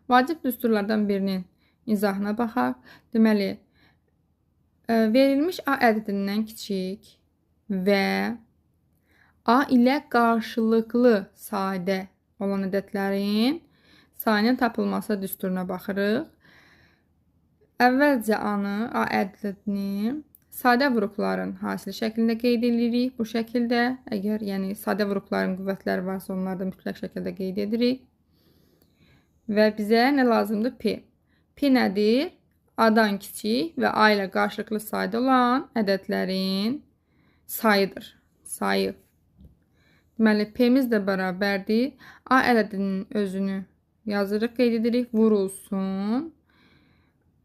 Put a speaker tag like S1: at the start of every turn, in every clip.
S1: Vacib düsturlardan birinin izahına baxaq. Deməli, verilmiş A ədədindən kiçik və A ilə qarşılıqlı sadə olan ədədlərin sayının tapılması düsturuna baxırıq. Əvvəlcə A-nı, A ədədini sadə vuruqların hasili şəklində qeyd edirik. Bu şəkildə, əgər sadə vuruqların qüvvətləri varsa, onları da mütləq şəkildə qeyd edirik. Və bizə nə lazımdır? P. P nədir? A-dan kiçik və A ilə qarşılıqlı sayda olan ədədlərin sayıdır. Sayı. Deməli, P-miz də bərabərdir. A ədədinin özünü yazırıq, qeyd edirik. Vurulsun.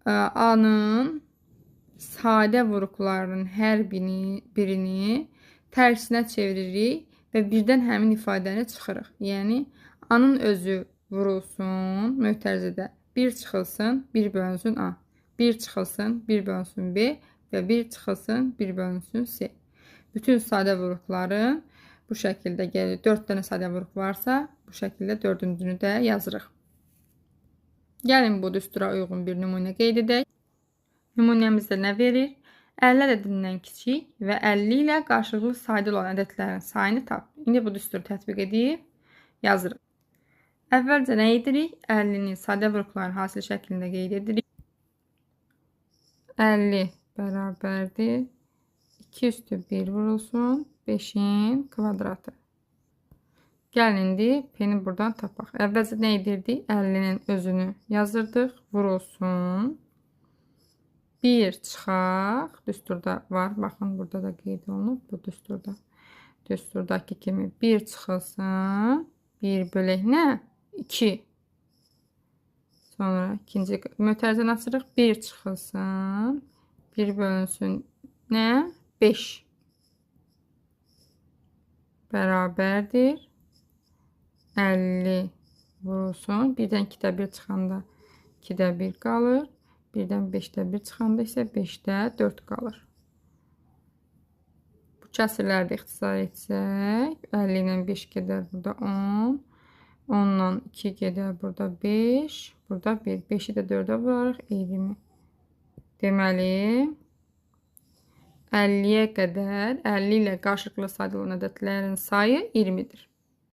S1: A-nın sadə vuruqlarının hər birini tərsinə çeviririk və birdən həmin ifadəni çıxırıq. Yəni, A-nın özü vurulsun, mötərizədə 1 çıxılsın, 1 bölünsün A. 1 çıxılsın, 1 bölünsün B və 1 çıxılsın, 1 bölünsün C. Bütün sadə vuruqların bu şəkildə gəlir. 4 dənə sadə vuruq varsa, bu şəkildə 4-cünü də yazırıq. Gəlin bu düstura uyğun bir nümunə qeyd edək. Nümunəmizdə nə verir? 50 ədədindən kiçik və 50 ilə qarşılıqlı sayda olan ədədlərin sayını tap. İndi bu düsturu tətbiq edib yazırıq. Əvvəlcə nə edirik? 50-ni sadə vuruqların hasili şəklində qeyd edirik. 50 bərabərdir. 2 üstü 1 vurulsun. 5-in kvadratı. Gəlin indi P-ni buradan tapaq. Əvvəlcə nə edirdik? 50-nin özünü yazırdıq. Vurulsun. 1 çıxaq. Düsturda var. Baxın, burada da qeyd olunub. Bu düsturda. Düsturdakı kimi 1 çıxılsın. 1 bölək nə? 2. Sonra ikinci mötərizəni açırıq. 1 çıxılsın. 1 bölünsün nə? 5. Bərabərdir. 50 vurulsun. 1-dən 2-də 1 çıxanda 2-də 1 qalır. 1-dən 5-də 1 çıxanda isə 5-də 4 qalır. Bu kəsrləri də ixtisar etsək. 50 ilə 5 gedər burada 10. 10 ilə 2 gedər burada 5. Burada 1. 5-i də 4-ə vurarıq 20. Deməli, 50-yə qədər 50 ilə qarşılıqlı sayda olan ədədlərin sayı 20-dir.